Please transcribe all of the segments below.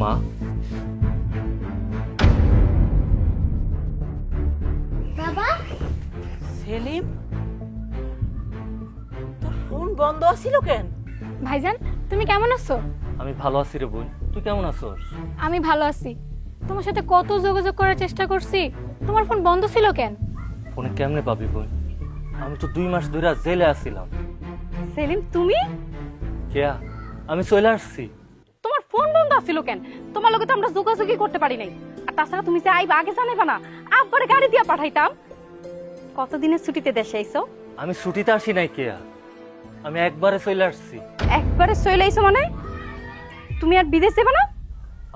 মা, বাবা সেলিম, তোর ফোন বন্ধ আছিল কেন? ভাইজান তুমি কেমন আছো? আমি ভালো আছি রে বোন, তুই কেমন আছোস? আমি ভালো আছি। তোমার সাথে কত যোগাযোগ করার চেষ্টা করছি, তোমার ফোন বন্ধ ছিল কেন? ফোনে কেমনে পাবি বোন? আমি তো 2 মাস ধরে জেলে আছিলাম। সেলিম তুমি? কেয়া, আমি চলে আসছি। তোমার ফোন বন্ধ ছিল কেন? তোমার লগে তো আমরা যোগাযোগই করতে পারি নাই। আর তাছাড়া তুমি যে আইবা আগে জানাইবা না, আব্বারে গাড়ি দিয়া পাঠাইতাম। কতদিনের ছুটিতে দেশে আইছো? আমি ছুটিতে আসি নাই কেয়া, আমি একবারে চলে আসছি। একবারে চলে আইছো মানে? তুমি আর বিদেশ যাবে না?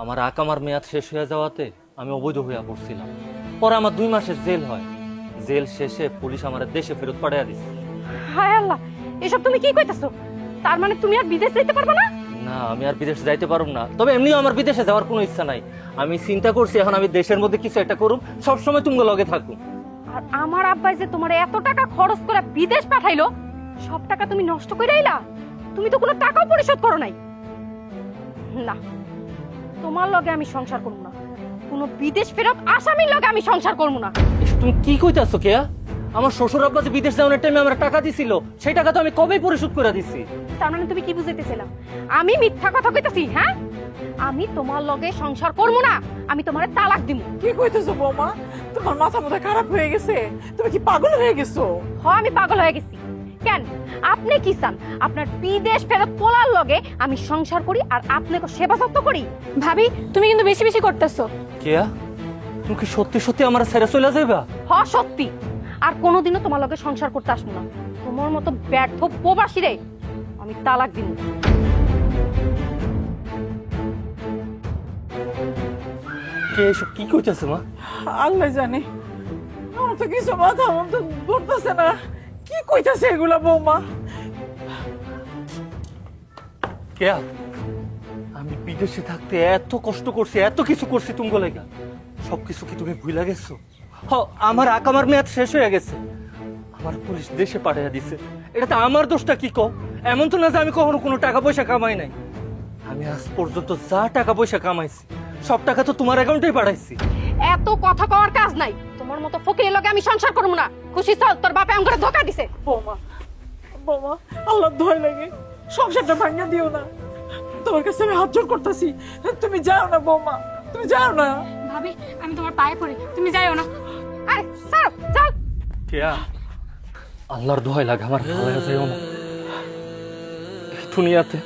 আমার আকামার মেয়াদ শেষ হয়ে যাওয়াতে আমি অবৈধ হইয়া পড়ছিলাম। পরে আমার 2 মাসের জেল হয়। জেল শেষে পুলিশ আমার দেশে ফেরত পাঠাইয়া দিচ্ছে। হায় আল্লাহ, এসব তুমি কি কইতাছো? তার মানে তুমি আর বিদেশ যাইতে পারবে না? না, আমি আর বিদেশে যাইতে পারুম না। তবে এমনিও আমার বিদেশে যাওয়ার কোনো ইচ্ছা নাই। আমি চিন্তা করছি এখন আমি দেশের মধ্যে কিছু একটা করুম, সবসময় তুমি লগে থাকুম। আর আমার আব্বাই যে তোমার এত টাকা খরচ করে বিদেশ পাঠাইলো, সব টাকা তুমি নষ্ট করে আইলা? তুমি তো কোনো টাকাও পরিশোধ করো নাই। না, তোমার লগে আমি সংসার করব না। কোনো বিদেশ ফেরত আসামির লগে আমি সংসার করব না। এসব তুমি কি কইতাছো কেয়া? আমার শ্বশুর আব্বা যে বিদেশ যাওয়ার টাইমে আমার টাকা দিছিল, সেই টাকা তো আমি কবেই পরিশোধ করে দিছি। তার মানে তুমি কি বুঝাইতেছিলা? আমি মিথ্যা কথা কইতাছি? হ্যাঁ, আমি তোমার লগে সংসার করব না, আমি তোমারে তালাক দিব। কি কইতেছো বৌমা? তোমার মাথা মাথা খারাপ হয়ে গেছে? তুমি কি পাগল হয়ে গেছো? আমি পাগল হয়ে গেছি। কেন, আপনি কি চান আপনার বিদেশ ফেরত পোলার লগে আমি সংসার করি আর আপনাকে সেবা যত্ন করি? ভাবি তুমি কিন্তু বেশি বেশি করতেছো। কেয়া, তুমি কি সত্যি সত্যি আমার ছেড়ে চলে যাইবা? সত্যি। আর কোনোদিনও তোমার লগে সংসার করতে আসবো না। তোমার মতো ব্যর্থ প্রবাসী রে আমি তালাক দিব। কে এসব কি কইতাছে মা? আল্লাহ জানে, আমার তো কিছু মাথা মতো ধরতেছে না। কি কইতাছে এগুলা বৌমা? কেয়া, আমি বিদেশে থাকতে এত কষ্ট করছি, এত কিছু করছি তুমগো লাগা, সবকিছু কি তুমি ভুলে গেছো? আমার আকামার মেয়াদ শেষ হয়ে গেছে, আমার পুলিশ দেশে পাঠাইয়া দিছে। এটাতে আমার দোষটা কি কও? এমন তো না যে আমি কখনো কোনো টাকা পয়সা কামাই নাই। আমি আজ পর্যন্ত যা টাকা পয়সা কামাইছি সব টাকা তো তোমার অ্যাকাউন্টেই পাঠাইছি। এত কথা কওয়ার কাজ নাই। তোমার মতো ফকিরের লগে আমি সংসার করব না। খুশি চল, তোর বাপে আমাকে ধোকা দিছে। বৌমা, বৌমা, আল্লাহ ভয় লাগে, সংসারটা ভাঙিয়ে দিও না। তোমার কাছে আমি হাত জোর করতেছি, তুমি যাও না বৌমা, তুমি যাও না। ভাবি আমি তোমার পায়ে পড়ি, তুমি যাইও না। আরে স্যার চল। কেয়া, আল্লাহর দোহাই লাগে আমার ভালো যাইও না। এই দুনিয়াতে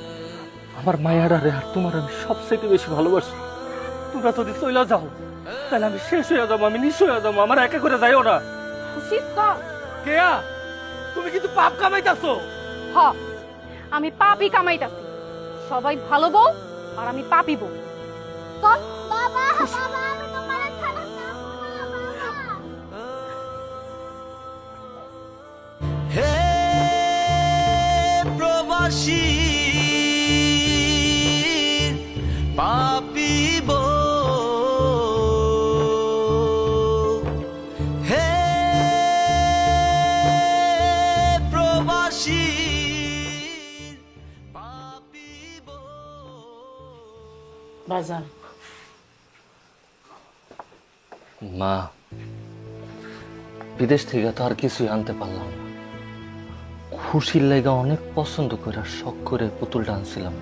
আমার মায়ারা রে আর তোমার আমি সবচেয়ে বেশি ভালোবাসি। তোমরা যদি চলে যাও তাহলে আমি শেষ হয়ে যাবো, আমি নিঃস্ব হয়ে যাবো। আমার একা করে যাইও না। খুশি চল। কেয়া, তুমি কিন্তু পাপ কামাইতাছো। আমি পাপই কামাইতাছি। সবাই ভালো বউ আর আমি পাপি বউ। চল। বাবা বাবা আমি তোমার ছাড়া থাকবো না বাবা। হে প্রবাসী পাপিব, হে প্রবাসী পাপিব। বাজান, মা, বিদেশ থেকে তো আর কিছুই আনতে পারলাম না। খুশির লেগে অনেক পছন্দ করে আর শখ করে পুতুলটা আনছিলাম।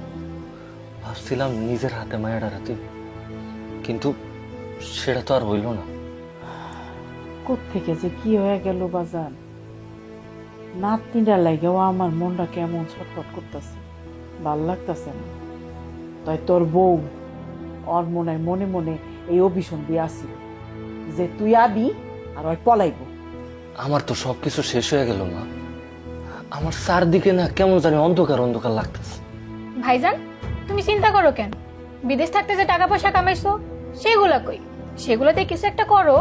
ভাবছিলাম নিজের হাতে মায়ের হাতে, কিন্তু সেটা তো আর হইল না। কোত্থেকে যে কি হয়ে গেল বাজান, নাতনিটা লাগেও আমার মনটা কেমন ছটফট করতেছে, ভাল লাগতেছে না। তাই তোর বউ ওর মনে মনে এই অভিশন দিয়ে আসিল যে তুই আবি আর ওই পলাইব। আমার তো সবকিছু শেষ হয়ে গেল মা। আমার চারদিকে না কেমন জানি অন্ধকার অন্ধকার লাগতেছে। ভাইজান তুমি চিন্তা করো কেন? বিদেশ থাকতে যে টাকা পয়সা কামাইছো সেগুলা কই? সেগুলোতে কিছু একটা করো।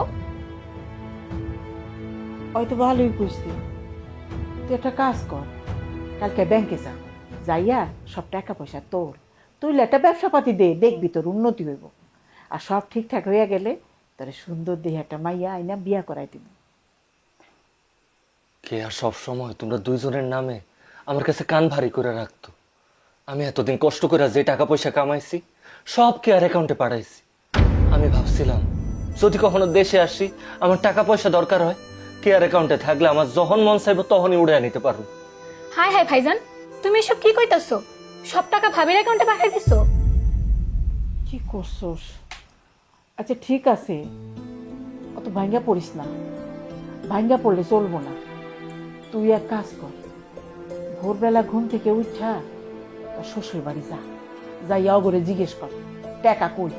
হয়তো ভালোই কইছি, তুই একটা কাজ কর, কালকে ব্যাংকে যা, যাইয়া সব টাকা পয়সা তোর তুই একটা ব্যবসা পাতি দে, দেখবি তোর উন্নতি হইব। আর সব ঠিকঠাক হইয়া গেলে তোর সুন্দর দেহে একটা মাইয়া আইনা বিয়া করাই দিব। কে আর সব সময় তোমরা দুইজনের নামে আমার কাছে কান ভারী করে রাখতো। আমি এতদিন কষ্ট করে যে টাকা পয়সা কামাইছি সব কেয়ার অ্যাকাউন্টে পাঠাইছি। আমি ভাবছিলাম যদি কখনো দেশে আসি, আমার টাকা পয়সা দরকার হয়, কেয়ার অ্যাকাউন্টে থাকলে আমার যখন মন চাইব তখনই উড়ে নিতে পারবো। হাই হাই ভাইজান, তুমি এসব কি কইতাছো? সব টাকা ভাবির অ্যাকাউন্টে পাঠিয়ে দিছো? কি করছোস? আচ্ছা ঠিক আছে, অত ভাঙ্গা পড়িস না, ভাঙ্গা পড়লে চলবো না। তুই এক কাজ কর, ভোরবেলা ঘুম থেকে উঠা তোর শ্বশুর বাড়ি যা, যাইয়া অগরে জিজ্ঞেস কর টাকা কই।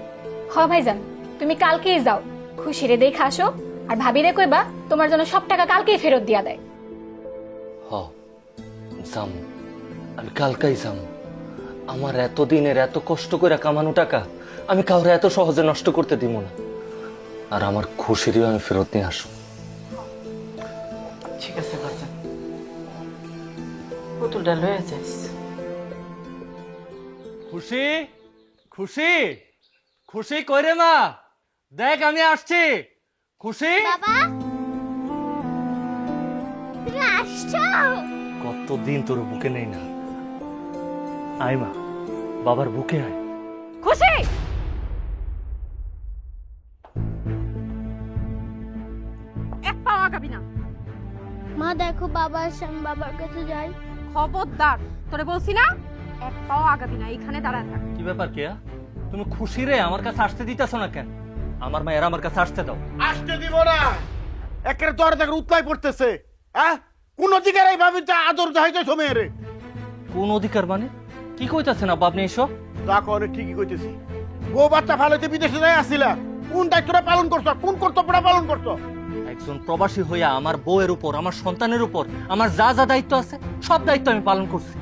হ ভাইজান, তুমি কালকেই যাও, খুশিরে দেখে আসো, আর ভাবিরে কইবা তোমার জন্য সব টাকা কালকেই ফেরত দিয়া দেয়। হ যাম, আমি কালকাই যাম। আমার এতদিনের এত কষ্ট করে কামানো টাকা আমি কাউরে এত সহজে নষ্ট করতে দিব না, আর আমার খুশিরও আমি ফেরত নিয়ে আসবো। ঠিক আছে বাচ্চা, পুতুলটা লয়ে যাস। খুশি, খুশি, খুশি কই রে মা? দেখ আমি আসছি। খুশি, বাবা তুমি আসছো? কতদিন তোর বুকে নেই না। আয় মা, বাবার বুকে আয়। খুশি, এক পাও আগাবি না। মা দেখো বাবা আসছে, আমি বাবার কাছে যাই। খবরদার, তোরে বলছি না এক পাও আগাবি না, এখানে দাঁড়ায় থাক। কি ব্যাপার কেয়া, তুমি খুশি রে আমার কাছে আসতে দিতেছো না কেন? আমার মায়ের আমার কাছে আসতে দাও। আসতে দিব না, একের দর দেখে উতলাই পড়তেছে। হ্যাঁ, কোন অধিকার এই ভাবি আদর দেখাইতেছো মেয়েরে? কোন অধিকার মানে কি কইতাছেন আব্বা আপনি এসব? তা করে ঠিকই কইতেছি। বউ বাচ্চা ফালাইতে বিদেশে যাই আসছিলা, কোন দায়িত্বটা পালন করছো, কোন কর্তব্যটা পালন করছো? একজন প্রবাসী হইয়া আমার বউয়ের উপর, আমার সন্তানের উপর আমার যা যা দায়িত্ব আছে সব দায়িত্ব আমি পালন করছি।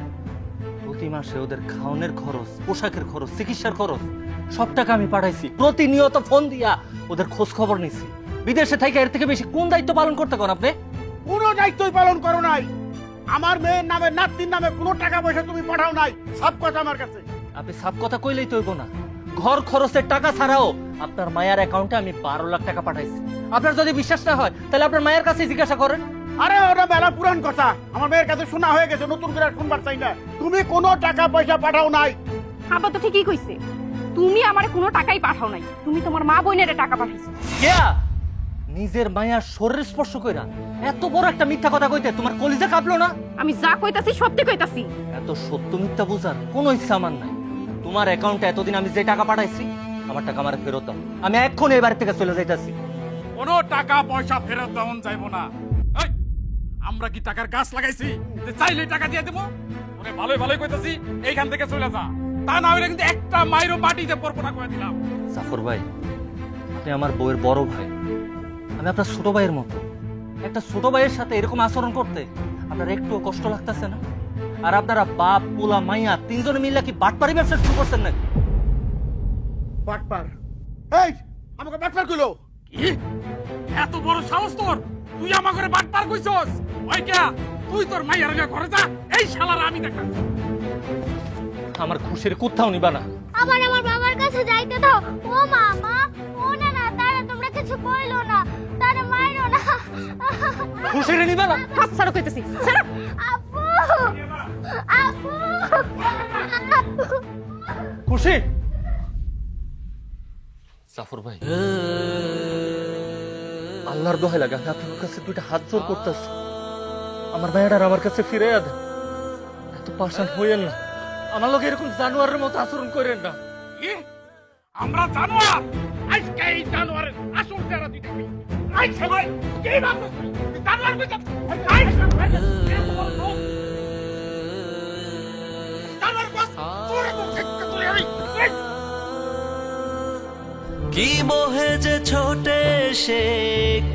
প্রতি মাসে ওদের খাওয়ানোর খরচ, পোশাকের খরচ, চিকিৎসার খরচ সব টাকা আমি পাঠাইছি। প্রতিনিয়ত ফোন দিয়া ওদের খোঁজ খবর নিছি। বিদেশে থেকে এর থেকে বেশি কোন দায়িত্ব পালন করতে কোন আপনি? কোনো দায়িত্বই পালন করো নাই। আমার মেয়ের নামে, নাতির নামে কোনো টাকা পয়সা তুমি পাঠাও নাই। সব কথা আমার কাছে। আপনি সব কথা কইলেই তো হইব না। ঘর খরচের টাকা ছাড়াও আপনার মায়ের অ্যাকাউন্টে আমি 12 লাখ টাকা পাঠাইছি। আপনার যদি বিশ্বাস না হয় তাহলে আপনার মায়ের কাছে জিজ্ঞাসা করেন। আরে ওটা মেলা পুরান কথা, আমার মেয়ের কাছে শোনা হয়ে গেছে, নতুন করে আর শুনবার চাই না। তুমি কোনো টাকা পয়সা পাঠাও নাই। আব্বা তো ঠিকই কইছে, তুমি আমারে কোনো টাকাই পাঠাও নাই, তুমি তোমার মা বোনের টাকা পাঠাইছো। কেয়া, নিজের মায়ার শরীর স্পর্শ কইরা এত বড় একটা মিথ্যা কথা কইতে তোমার কলিজা কাঁপলো না? আমি যা কইতাছি সত্যি কইতাছি। এত সত্য মিথ্যা বোঝার কোনো ইচ্ছা আমার নাই। তোমার অ্যাকাউন্টে এতদিন আমি যে টাকা পাঠাইছি আমার টাকা আমার ফেরত দাও। আমি এখন এই বাড়ি থেকে চলে যাইতাছি। কোনো টাকা পয়সা ফেরত দেওয়া যাইব না। এই, আমরা কি টাকার গাছ লাগাইছি যে চাইলে টাকা দিয়ে দেবো? ওরে ভালোই ভালোই কইতাছি, এইখান থেকে চলে যা, তা না হইলে কিন্তু একটা মাইরও মাটিতে পড়বো না করে দিলাম। জাফর ভাই, আপনি আমার বউয়ের বড় ভাই, আমি আপনার ছোট ভাইয়ের মতো। একটা ছোট ভাইয়ের সাথে এরকম আচরণ করতে আপনার একটুও কষ্ট লাগতেছে না? আর আপনারা বাপ, পোলা, মাইয়া তিনজনে মিলে কি বাটপারি ব্যবসা শুরু করছেন নাকি? বাটপার? এই, আমাকে বাটপার কইলো? কি এত বড় সাহস তোর? তুই আমার ঘরে বাটপার কইছস? ওই কে, তুই তোর মাইয়ার নিয়ে ঘরে যা, এই শালার আমি দেখা। আমার খুশির কোথাও নিবা না। আবার আমার বাবার কাছে যাইতে দাও। ও মামা, ও না না, তারা তোমরা কিছু কইলো না, তারা মাইরো না। খুশির নিবা না? হাত ছাড়ো কইতাছি, ছাড়ো। আপু, আপু, আপু। খুশি, জাফর ভাই, আল্লাহর দোহাই লাগে আমি আপনার কাছে দুইটা হাত জোর করতেছি, আমার ভাইয়াটার আমার কাছে ফিরে দেন। এত পাশান হইয়েন না, আমার লোক এরকম জানোয়ারের মতো আচরণ করেন না। কি? আমরা জানোয়ার? আজকে এই জানোয়ারের আসল চেহারা তুই দেখবি। আই সবাই, কি ভাবছিস তুই? তুই জানোয়ার কইছস? আই সবাই, জানোয়ার বাস, তোরে তো দেখতে তুই আমি। কি মোহে যে ছোটে সে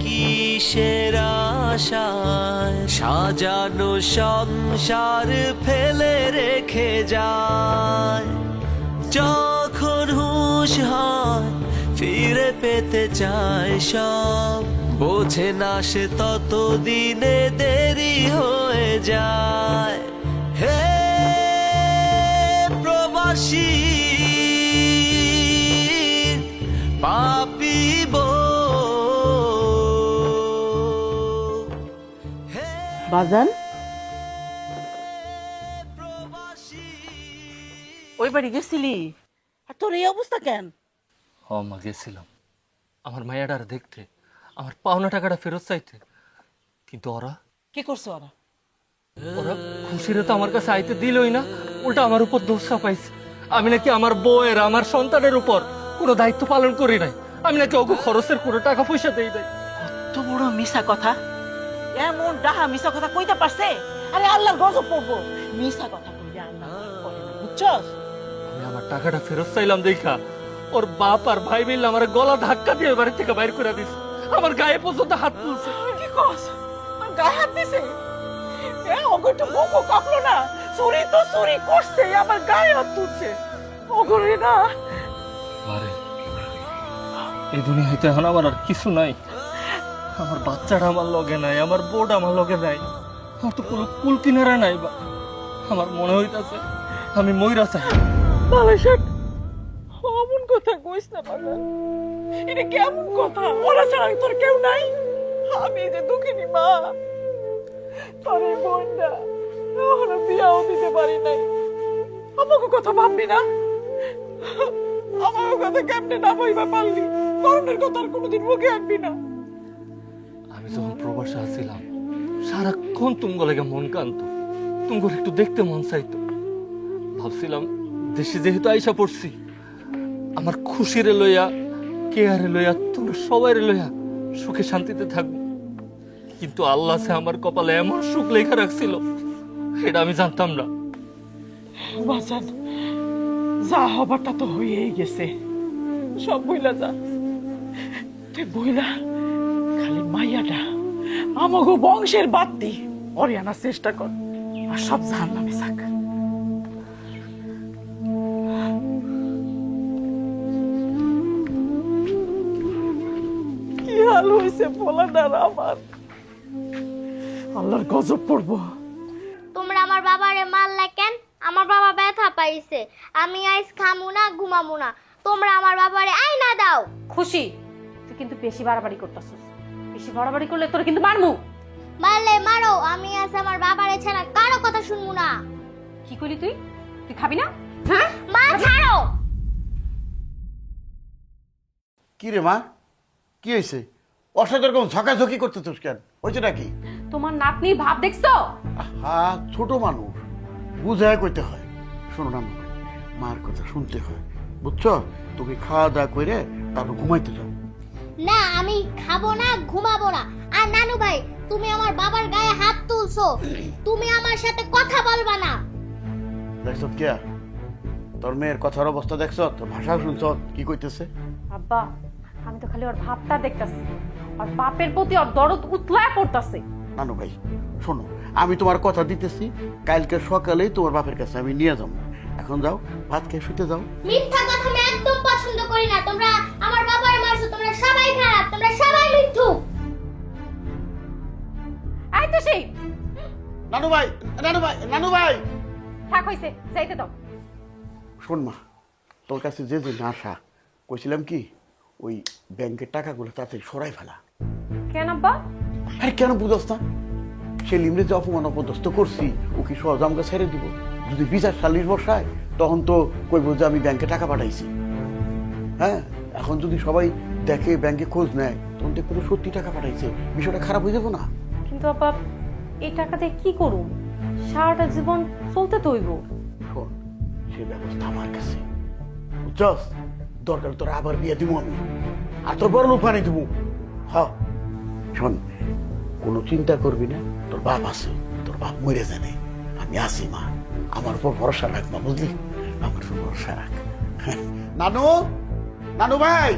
কিসের আশায় সাজানো সংসার ফেলে রেখে যায়। যখন হুঁশ হয় ফিরে পেতে চায় সব, বোঝে না সে তত দিনে দেরি হয়ে যায়। হে প্রবাসী পাপিব, বাজান, ওই বাড়ি গেছিলি? আর তোর এই অবস্থা কেন? হ মা, গেছিলাম আমার মায়াডার দেখতে, আমার পাওনা টাকাটা ফেরত চাইতে। কিন্তু ওরা কি করছে ওরা? ওরা খুশিরে তো আমার কাছে আইতে দিলই না, উল্টা আমার উপর দোষ চাপাইছে। আমি নাকি আমার বউয়ের, আমার সন্তানের উপর কোনো দায়িত্ব পালন করি নাই। আমি নাকি ওকে খরচের কোনো টাকা পয়সা দেই নাই। কত বড় মিছা কথা! এমন ডাহা মিছা কথা কইতে পারছে? আরে আল্লাহর গজব পড়বো। মিছা কথা কইলে আল্লাহ মাফ করে না, বুঝছস? আমি আমার টাকাটা ফেরত চাইলাম দেখা ওর বাপ আর ভাই মিললে আমার গলা ধাক্কা দিয়ে বাড়ি থেকে বাইর করে দিছে, আমার গায়ে পর্যন্ত হাত তুলছে। কি কস? তোর গায়ে হাত দিছে? ওগো একটু মুখও কাঁপলো না? চুরি তো চুরি করছে, আমার গায়ে হাত তুলছে। ওগরে না। আরে এই দুনিয়াতে এখন আমার আর কিছু নাই। আমার বাচ্চাটা আমার লগে নাই, আমার বোর্ড আমার লগে নাই, আমার তো কোনো কুল কিনারা নাই। আমার মনে হইতাছে আমি মইরা চাই। বাবাসাক, অমন কথা কইস না বাবা। এটা কেমন কথা? ওরা ছাড়া তোর কেউ নাই? আমি এই যে দুঃখিনী মা, তোর এই বোনটা এখনো বিয়াও দিতে পারি নাই। আমাকে কথা ভাববি না? আমার কথা কেমনে না ভাইবা পারলি? করণের কথা আর কোনোদিন মুখে আনবি না। আমি যখন প্রবাসে আছিলাম সারাক্ষণ তুমগো লেগে মন কান্ত, তুমগো একটু দেখতে মন চাইতো। ভাবছিলাম দেশে যেহেতু আইসা পড়ছি, আমার খুশিরে লইয়া, কেয়ারে লইয়া, তোমরা সবাই লইয়া সুখে শান্তিতে থাকবো। কিন্তু আল্লাহ সে আমার কপালে এমন সুখ লেখা রাখছিল, এটা আমি জানতাম না। বাজান, যা হবারটা তো হয়েই গেছে, সব বইলা যা। তুই বইলা খালি মাইয়াটা আমাগো বংশের বাত্তি ওরে আনার চেষ্টা কর, আর সব জাহান্নামে যাক। কি হাল হয়েছে পোলাটার আমার! আল্লাহর গজব পড়বো। তোমরা আমার বাবারে মারলা কেন? আমার বাবা ব্যথা পাইছে, আমি আইস খামু না, ঘুমামু না। তোমরা আমার বাবারে আইনা দাও। খুশি, তুই কিন্তু বেশি বাড়াবাড়ি করতেছিস। বেশি বাড়াবাড়ি করলে তোর কিন্তু মারমু। মারলে মারো, আমি আজ আমার বাবারে ছাড়া কারো কথা শুনবো না। কি কইলি তুই? তুই খাবি না? হ্যাঁ, মা ছাড়ো। কি রে মা, কি হয়েছে? ওর সাথে এরকম ঝকাঝকি করতেছিস কেন? হয়েছে নাকি? তোমার নাতনি ভাব দেখছো? হ্যাঁ, ছোট মানুষ, বুঝায় কইতে হয়। শোনো না, মার কথা শুনতে হয়, বুঝছো? তুমি খাওয়া দাওয়া করে তারপর ঘুমাইতে যাও। না, আমি খাবো না, ঘুমাবো না। আর নানু ভাই, তুমি আমার বাবার গায়ে হাত তুলছো, তুমি আমার সাথে কথা বলবা না। দেখছো কে? তোর মেয়ের কথার অবস্থা দেখছো? তোর ভাষাও শুনছ কি কইতেছে? আব্বা, আমি তো খালি ওর ভাবটা দেখতাছি, আর বাপের প্রতি ওর দরদ উতলায় পড়তাছে। নানু ভাই শোনো, আমি তোমার কথা দিতেছি, কালকে সকালেই তোমার বাপের কাছে আমি নিয়ে যাবো। এখন যাও, ভাত খেয়ে শুতে যাও। মিথ্যা কথা আমি একদম পছন্দ করি না। তোমরা আমার বাবারে মারছো, তোমরা সবাই খারাপ, তোমরা সবাই মিথ্যুক। এই তো সেই নানু ভাই, নানু ভাই, নানু ভাই! থাক হইছে, যাইতে দাও। শোন মা, তোর কাছে যে যে আশা কইছিলাম কি, ওই ব্যাংকের টাকাগুলো তাড়াতাড়ি সরাই ফেলা। কেন আব্বা? আরে কেন বুঝস না? সে লিমরে যে অপমান অপদস্থ করছি, ও কি সহজ আমাকে ছেড়ে দিব? যদি বিচার সালিশ বসায় তখন তো কইব যে আমি ব্যাংকে টাকা পাঠাইছি। হ্যাঁ, এখন যদি সবাই দেখে, ব্যাংকে খোঁজ নেয়, তখন দেখবে তো সত্যি টাকা পাঠাইছে, বিষয়টা খারাপ হয়ে যাবো না? কিন্তু আব্বা, এই টাকা দিয়ে কি করুম? সারাটা জীবন চলতে তো হইব। শোন, সে ব্যবস্থা আমার কাছে, বুঝছস? দরকার তোর আবার বিয়ে দিব আমি, আর তোর বড় লোক বানিয়ে দিব। হ্যাঁ শোন, কোনো চিন্তা করবি না, তোর বাপ আছে, তোর বাপ মরে জানে, আমি আছি মা, আমার উপর ভরসা রাখ মা, বুঝলি? আমার উপর ভরসা রাখ। নানু, নানু ভাই!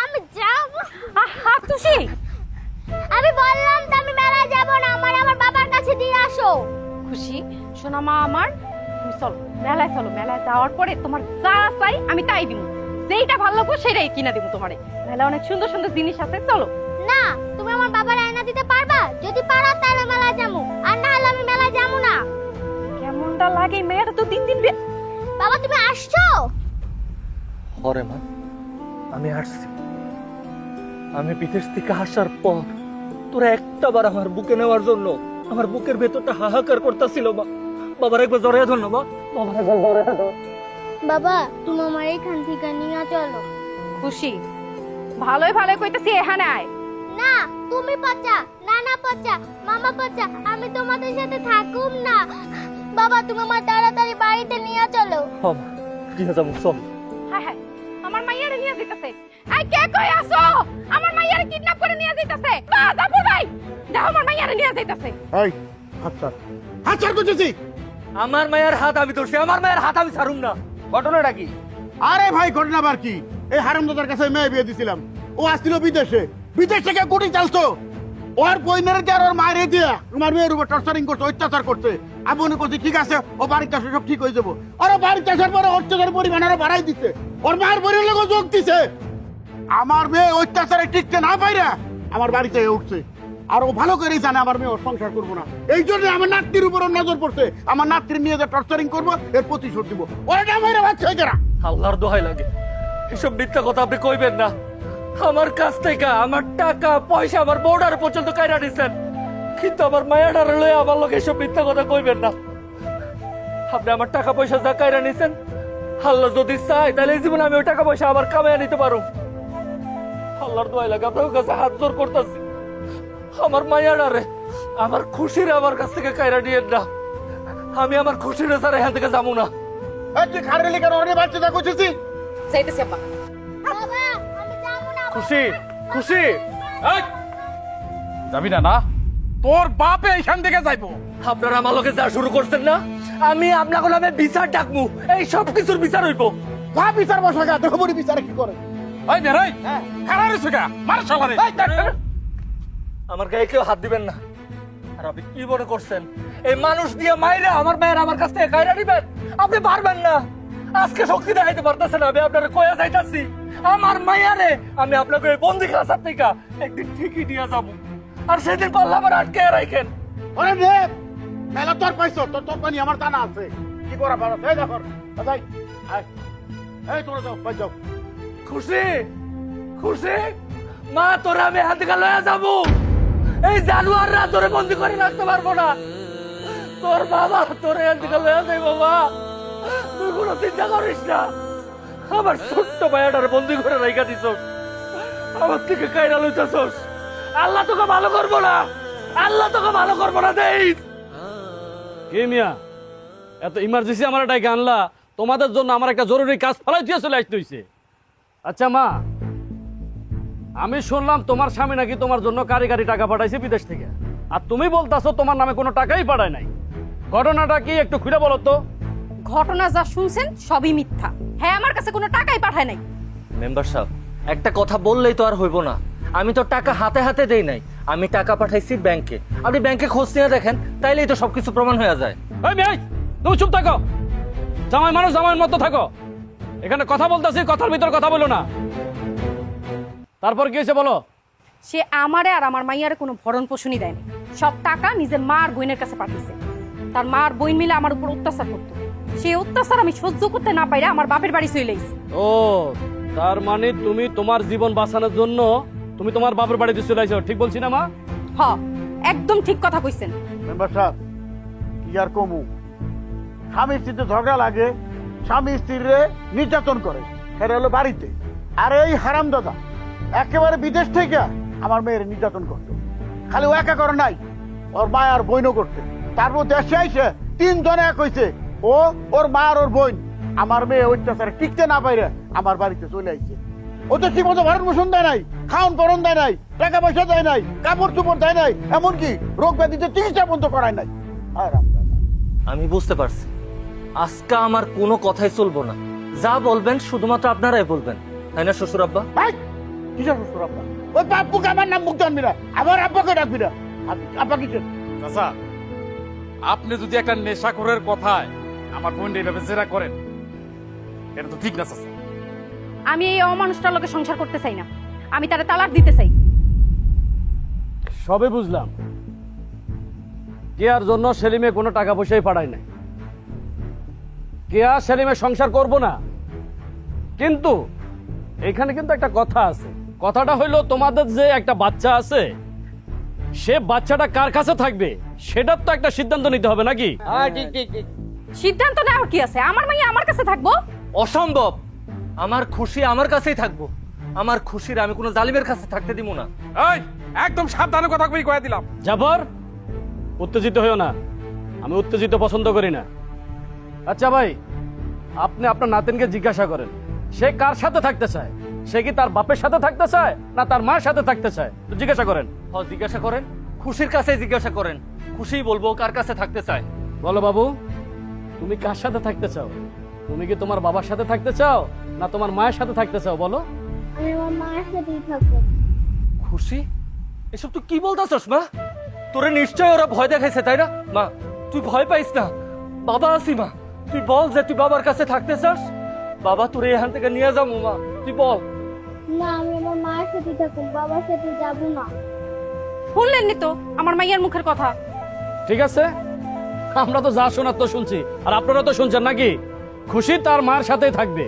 আমি যাব। আহা খুশি, আমি বললাম তো আমি মেলায় যাব না, আমার বাবার কাছে দিয়ে আসো। খুশি শোনা মা আমার, তুমি চলো মেলায়, চলো মেলায় যাওয়ার পরে তোমার যা চাই আমি তাই দিব, যেইটা ভালো লাগবে সেটাই কিনা দিব তোমারে। মেলায় অনেক সুন্দর সুন্দর জিনিস আছে, চলো। না, তুমি আমার বাবার আয়না দিতে পারবা? যদি পারো তাহলে মেলায় যাবো, আর না হলে আমি মেলায় যাবো না। কেমনটা লাগে? মেয়েটা তো দিন দিন বাবা তুমি আসছো? হরে মা, আমি আসছি। আমি বিদেশ থেকে আসার পর তোরা একটা বার আমার বুকে নেওয়ার জন্য আমার বুকের ভেতরটা হাহাকার করতেছিল মা। বাবার একবার জড়িয়ে ধর না মা, বাবার একবার জড়িয়ে ধর। বাবা তুমি আমার এখান থেকে নিয়ে চলো। খুশি, ভালোই ভালোই কইতেছি, এখানে আয়। না তুমি পচা, নানা পচা, মামা পচা, আমি তোমাদের সাথে থাকুম না। বাবা তুমি আমার তাড়াতাড়ি বাড়িতে নিয়ে চলো। হ্যাঁ মা, নিয়ে যাবো, চল। হায় হায়, আমার মাইয়ারে নিয়ে যাইতাছে। এই কে কই আছো? আমার মাইয়ারে কিডন্যাপ করে নিয়ে যাইতাছে। বা জাফর ভাই, দেখো আমার মাইয়ারে নিয়ে যাইতাছে। এই হাতছাড়, হাতছাড় করতেছি। আমার মায়ের হাত আমি ধরছি, আমার মায়ের হাত আমি ছাড়ুম না। ঘটনাটা কি? আরে ভাই ঘটনা আবার কি? এই হারামদাদার কাছে মেয়ে বিয়ে দিছিলাম, ও আসছিল বিদেশে, বিদেশ থেকে গুটি চালতো। ওর বইনের দিয়ে আর ওর মায়ের দিয়া আমার মেয়ের উপর টর্চারিং করছে, অত্যাচার করছে। আমি মনে করছি ঠিক আছে, ও বাড়িতে আসে সব ঠিক হয়ে যাবো। আর ও বাড়িতে আসার পরে অত্যাচার পরিমাণ আরো বাড়াই দিচ্ছে, ওর মায়ের বইনের লোক যোগ দিছে। আমার মেয়ে অত্যাচারে টিকতে না পাইরা আমার বাড়িতে উঠছে। আর ও ভালো করেই জানে আমার মেয়ে ওর সংসার করবো না, এই জন্য আমার নাতির উপর ওর নজর পড়ছে। আমার নাতির নিয়ে যে টর্চারিং করবো এর প্রতিশোধ দিব। ওরা মেয়েরা বাচ্চা হয়ে যারা আল্লাহর দোহাই লাগে, এসব মিথ্যা কথা আপনি কইবেন না। আমার কাছ থেকে আমার টাকা পয়সা আমার বর্ডার পর্যন্ত কাইরা দিচ্ছেন, কিন্তু আমার মায়াটার লয়ে আমার লোক এসব মিথ্যা কথা কইবেন না। আপনি আমার টাকা পয়সা যা কাইরা নিছেন, আল্লাহ যদি চাই তাহলে এই জীবনে আমি ওই টাকা পয়সা আবার কামাইয়া নিতে পারো। আল্লাহর দোহাই লাগে, আপনার কাছে হাত জোর করতেছি, আমার মায়াটারে, আমার খুশিরে আমার কাছ থেকে কাইরা নিয়েন না। আমি আমার খুশিরে ছাড়া এখান থেকে যাবো না। তুই খারেলি কেন অনেক বাচ্চাটা করছিস? যাইতেছি আব্বা। বাবা আমি যাবো না। খুশি, খুশি, এই, যাবি না? না তোর বাপে এইখান থেকে যাইবো। আপনারা আমার লোকে যা শুরু করছেন না, আমি আপনাকে নামে বিচার ডাকবো, এই সব কিছুর বিচার হইব। ভা বিচার বসা গা, দেখো বড়ি বিচারে কি করে। ওই বেরাই খারাপ সুগা মার শালারে। আমার গায়ে কেউ হাত দিবেন না। আর আপনি কি মনে করছেন এই মানুষ দিয়ে মাইরা আমার মায়ের আমার কাছ থেকে কাইরা নিবেন? আপনি পারবেন না। আজকে শক্তি দেখাইতে পারতেছেন, আমি আপনারা কয়া যাইতাছি আমার মায়ারে আমি আপনাকে এই বন্দি খাঁচার থেকে একদিন ঠিকই নিয়ে যাবো। আর সেদিন পাল্লা আবার আটকে রাখেন। ওরে নে মেলা তোর পাইছো, তোর তোর পানি আমার জানা আছে কি করা ভালো। এই দেখো দাদাই, এই তোরা যাও, বাই যাও। খুশি, খুশি, মা তোরা আমি হাত থেকে লয়ে যাবো। এই জানুয়াররা তোরে বন্দি করে রাখতে পারবো না। তোর বাবা তোরে হাত থেকে লয়ে যাই। বাবা তুই কোনো চিন্তা করিস না, আমার ছোট্ট ভাইয়াটারে বন্দি করে রাইখা দিছ, আমার থেকে কাইরা লইতাছস। আল্লাহ তোকে ভালো করবো না, আল্লাহ তোকে ভালো করবো না। দেই কে মিয়া, এত ইমার্জেন্সি আমার ডাইকে আনলা? তোমাদের জন্য আমার একটা জরুরি কাজ ফলাই দিয়ে চলে আসতে হইছে। আচ্ছা মা, আমি শুনলাম তোমার স্বামী নাকি তোমার জন্য কারি টাকা পাঠাইছে বিদেশ থেকে, আর তুমি বলতাছো তোমার নামে কোনো টাকাই পাঠায় নাই। ঘটনাটা কি একটু খুলে বলো তো। ঘটনা যা শুনছেন সবই মিথ্যা। হ্যাঁ, আমার কাছে কোনো টাকাই পাঠায় নাই। মেম্বার সাহেব, একটা কথা বললেই তো আর হইব না। আমি তো টাকা হাতে হাতে দেই নাই, আমি টাকা পাঠাইছি ব্যাংকে। আপনি ব্যাংকে খোঁজ নিয়ে দেখেন, তাইলেই তো সবকিছু প্রমাণ হয়ে যায়। এই মেয়ে, তুমি চুপ থাকো। জামাই মানুষ জামাইয়ের মতো থাকো। এখানে কথা বলতেছি, কথার ভিতর কথা বলো না। তারপর কি হয়েছে বলো। সে আমারে আর আমার মাইয়ারে কোনো ভরণ পোষণই দেয়নি। সব টাকা নিজের মা আর বোনের কাছে পাঠিয়েছে। তার মা আর বোন মিলে আমার উপর অত্যাচার করতো। সেই অত্যাচার আমি সহ্য করতে না পাইরা আমার বাপের বাড়ি চলে আইছি। ও, তার মানে তুমি তোমার জীবন বাঁচানোর জন্য তুমি তোমার বাপের বাড়িতে চলে আইছো, ঠিক বলছি না মা? হ, একদম ঠিক কথা কইছেন। মেম্বার সাহেব কি আর কমু, স্বামী স্ত্রীতে ঝগড়া লাগে, স্বামী স্ত্রীরে নির্যাতন করে, সেটা হলো বাড়িতে। আর এই হারাম দাদা একেবারে বিদেশ থেকে আমার মেয়ের নির্যাতন করতো। খালি ও একা করে নাই, ওর মা আর বোনও করতে। তারপর দেশে আইসে তিনজনে এক হইছে, ও ওর মা আর ওর বোন। আমার মেয়ে অত্যাচারে টিকতে না পাইরে আমার বাড়িতে চলে আইছে। ও তো ঠিক মতো ভরণ পোষণ দেয় নাই, খাওয়ান পরন দেয় নাই, টাকা পয়সা দেয় নাই, কাপড় চোপড় দেয় নাই, এমনকি রোগ ব্যাধিতে চিকিৎসা পর্যন্ত করায় নাই। আমি বুঝতে পারছি, আজকে আমার কোনো কথাই চলবো না। যা বলবেন শুধুমাত্র আপনারাই বলবেন, তাই না শ্বশুর আব্বা? ভাই কিসের শ্বশুর আব্বা? ওই বাপ্পুকে আমার নাম মুখ জানবি না, আমার আব্বাকে ডাকবি না। আব্বা কিসের? চাচা, আপনি যদি একটা নেশাখোরের কথায় আমার বোন এইভাবে জেরা করেন, এটা তো ঠিক না চাচা। আমি এই অমানুষটার লোকে সংসার করতে চাই না, আমি তারে তালাক দিতে চাই। সবে বুঝলাম, কেয়ার জন্য সেলিমে কোনো টাকা পয়সাই পাঠায় নাই। কেয়া সেলিমে সংসার করব না, কিন্তু এখানে কিন্তু একটা কথা আছে। কথাটা হইলো তোমাদের যে একটা বাচ্চা আছে, সে বাচ্চাটা কার কাছে থাকবে সেটার তো একটা সিদ্ধান্ত নিতে হবে নাকি? সিদ্ধান্ত নেওয়ার কি আছে? আমার মাইয়া আমার কাছে থাকবো। অসম্ভব। আমার খুশি আমার কাছেই থাকবো। আমার খুশির আমি কোনো জালিমের কাছে থাকতে দিব না। এই একদম সাবধানে কথা কই দিলাম। জাফর, উত্তেজিত হইও না, আমি উত্তেজিত পছন্দ করি না। আচ্ছা ভাই, আপনি আপনার নাতিনকে জিজ্ঞাসা করেন সে কার সাথে থাকতে চায়। সে কি তার বাপের সাথে থাকতে চায় না তার মায়ের সাথে থাকতে চায়? তো জিজ্ঞাসা করেন। জিজ্ঞাসা করেন, খুশির কাছে জিজ্ঞাসা করেন। খুশি বলবো কার কাছে থাকতে চায়। বলো বাবু, তুমি কার সাথে থাকতে চাও? তুমি কি তোমার বাবার সাথে থাকতে চাও না তোমার মায়ের সাথে থাকতে চাও? বলো। আমি আমার মায়ের সাথেই থাকবো। খুশি, এসব তুই কি বলতাছস মা? তোরে নিশ্চয় ওরা ভয় দেখাইছে, তাই না? মা তুই ভয় পাইস না, বাবা আছি মা। তুই বল যে তুই বাবার কাছে থাকতে চাস। বাবা তোরে এখান থেকে নিয়ে যাবো মা, তুই বল। না, আমি আমার মায়ের সাথেই থাকবো, বাবার সাথে যাব না। শুনলেননি তো আমার মাইয়ার মুখের কথা। ঠিক আছে, আমরা তো যা শোনার তো শুনছি, আর আপনারা তো শুনছেন নাকি? খুশি তার মায়ের সাথেই থাকবে।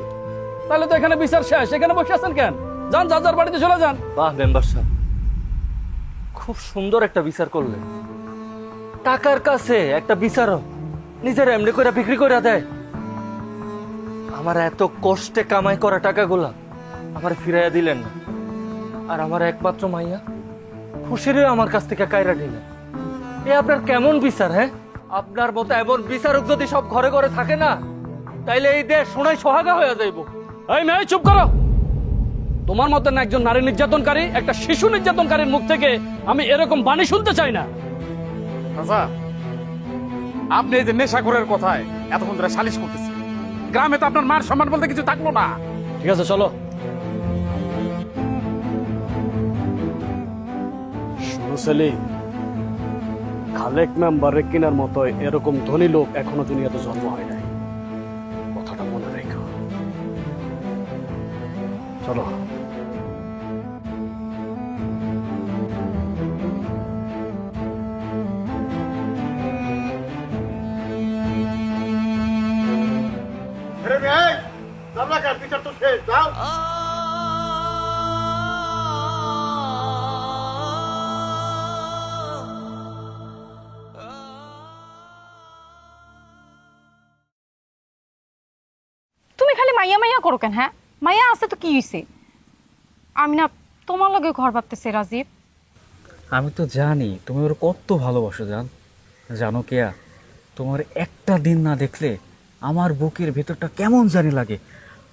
তাহলে তো এখানে বিচার শেষ। এখানে বসে আছেন কেন? যান, যার যার বাড়িতে চলে যান। বাহ মেম্বার সাহেব, খুব সুন্দর একটা বিচার করলেন। টাকার কাছে একটা বিচারক নিজের এমনি করে বিক্রি করে দেয়। আমার এত কষ্টে কামাই করা টাকাগুলা আমার ফিরাইয়া দিলেন না, আর আমার একমাত্র মাইয়া খুশিরে আমার কাছ থেকে কায়রা নিলেন। এ আপনার কেমন বিচার? হ্যাঁ, আপনার মতো এমন বিচারক যদি সব ঘরে ঘরে থাকে না, তাইলে এই দেশ সোনায় সোহাগা হয়ে যাইব। এই মেয়ে, চুপ করো। তোমার মতন একজন নারী নির্যাতনকারী, একটা শিশু নির্যাতনকারীর মুখ থেকে আমি এরকম বাণী শুনতে চাই না। আচ্ছা, আপনি এই যে নেশাখোরের কথায় এতক্ষণ ধরে সালিশ করতেছেন, গ্রামে তো আপনার মার সম্মান বলতে কিছু থাকলো না। ঠিক আছে, চলো। সেলিম, খালেক মেম্বারের কিনার মতো এরকম ধনী লোক এখনো দুনিয়াতে জন্ম হয় নাই। কথাটা মনে রেখো। চলো। বিচার তো শেষ, যাও। তুমি খালি মাইয়া মাইয়া করো কেন? হ্যাঁ, মাইয়া আছে তো কি হইছে? আমি না তোমার লগে ঘর ভাবতেছি রাজীব। আমি তো জানি তুমি ওর কত ভালোবাসো। জানো কেয়া, তোমার একটা দিন না দেখলে আমার বুকের ভেতরটা কেমন জানি লাগে,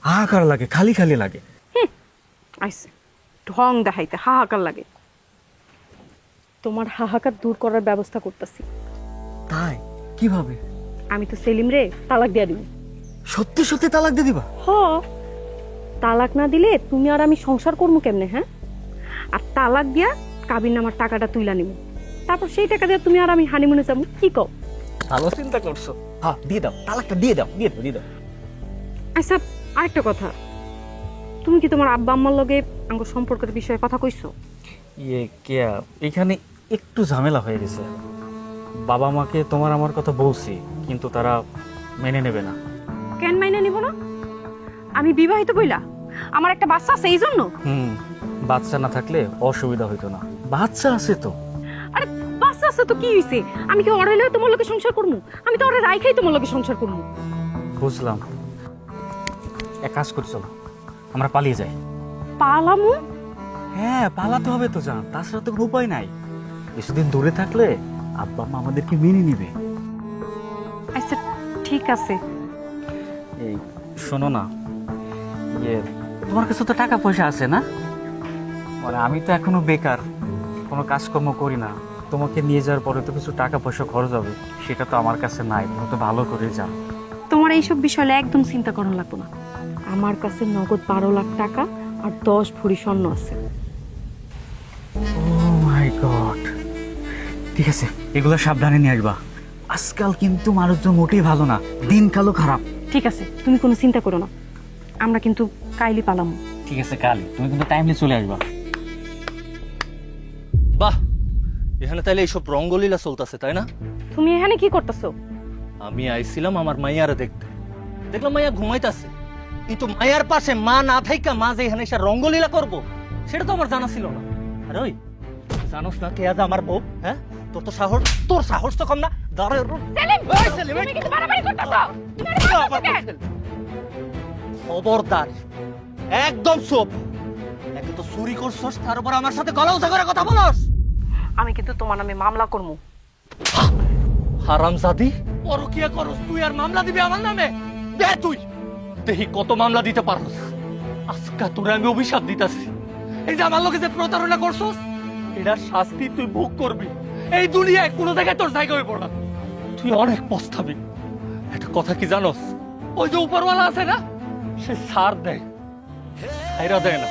হাহাকার লাগে, খালি খালি লাগে। আইসে ঢং দেখাইতে হাহাকার লাগে। তোমার হাহাকার দূর করার ব্যবস্থা করতেছি। তাই? কিভাবে? আমি তো সেলিম রে তালাক দিয়া দিব। সত্যি সত্যি তালাক দিয়ে দিবা? হ, তালাক না দিলে তুমি আর আমি সংসার করবো কেমনে? হ্যাঁ, আর তালাক দিয়া কাবির নামার টাকাটা তুইলা নিব, তারপর সেই টাকা দিয়ে তুমি আর আমি হানিমুনে যাবো। কি কও? ভালো চিন্তা করছো। হ্যাঁ, দিয়ে দাও, তালাকটা দিয়ে দাও, দিয়ে দাও, দিয়ে দাও। আচ্ছা, আরেকটা কথা, তুমি কি তোমার আব্বা আম্মার লগে আঙ্গ সম্পর্কের বিষয়ে কথা কইছো? ইয়ে কেয়া, এখানে একটু ঝামেলা হয়ে গেছে। বাবা মাকে তোমার আমার কথা বলছি, কিন্তু তারা মেনে নেবে না। কেন মাইনে নিব না? আমি বিবাহিত বইলা, আমার একটা বাচ্চা আছে এই জন্য। বাচ্চা না থাকলে অসুবিধা হইতো না। বাচ্চা আছে তো। আরে বাচ্চা আছে তো কি হইছে? আমি কি ওরে লয়ে তোমার লগে সংসার করবো? আমি তো ওরে রাইখাই তোমার লগে সংসার করবো। বুঝলাম। এক কাজ করি, চলো আমরা পালিয়ে যাই। পালামু? হ্যাঁ, পালাতে হবে তো জান, তাছাড়া তো কোনো উপায় নাই। কিছুদিন দূরে থাকলে আব্বা মা আমাদেরকে মেনে নিবে। আচ্ছা ঠিক আছে। এই শোনো না, ইয়ে তোমার কাছে তো টাকা পয়সা আছে না? মানে আমি তো এখনো বেকার, কোনো কাজকর্ম করি না। তোমাকে নিয়ে যাওয়ার পরে তো কিছু টাকা পয়সা খরচ হবে, সেটা তো আমার কাছে নাই। তুমি তো ভালো করে জানো। তোমার এইসব বিষয়ে একদম চিন্তা করা লাগবে না। আমার কাছে নগদ 12 লাখ টাকা আর 10 ভরি স্বর্ণ আছে। ও মাই গড, ঠিক আছে, এগুলো সাবধানে নিয়ে আসবা। আজকাল কিন্তু মানুষজন মোটেই ভালো না, দিনকালও খারাপ। ঠিক আছে, তুমি কোনো চিন্তা করো না, আমরা কিন্তু কাইলি পালাম। ঠিক আছে, কালি তুমি কিন্তু টাইমলি চলে আসবা। বাহ, এখানে তাইলে এইসব রঙ্গলীলা চলতেছে, তাই না? তুমি এখানে কি করতেছো? আমি আইছিলাম আমার মাইয়ারে দেখতে, দেখলাম মাইয়া ঘুমাইতেছে, কিন্তু মাইয়ার পাশে মা না থাইকা মা যে এখানে এসে রঙ্গলীলা করবো সেটা তো আমার জানা ছিল না। আরে ওই জানোস না কে আজ আমার বউ? হ্যাঁ, তোর সাহস তো কম না। দাঁড়া সেলিম, এই সেলিম, তুমি কিন্তু বাড়াবাড়ি করতেছো। তুমি এটা আবার করতেছো কেন? বলছেন। খবরদার, একদম চুপ। একে তো চুরি করছস, তার উপর আমার সাথে গলা উঁচা করে কথা বলস। আমি কিন্তু তোমার নামে মামলা করবো। হারামজাদি, পরকিয়া করস তুই আর মামলা দিবি আমার নামে? দে তুই, দেখি কত মামলা দিতে পারস। আজকা তোরে আমি অভিশাপ দিতাছি। এই যে আমার লোকে যে প্রতারণা করছস, এটার শাস্তি তুই ভোগ করবি। এই দুনিয়ায় কোনো জায়গায় তোর জায়গা হইব না। তুই অনেক পস্তাবি। একটা কথা কি জানোস? ওই যে উপরওয়ালা আছে না, সে ছাড় দেয়, ছাইরা দেয় না।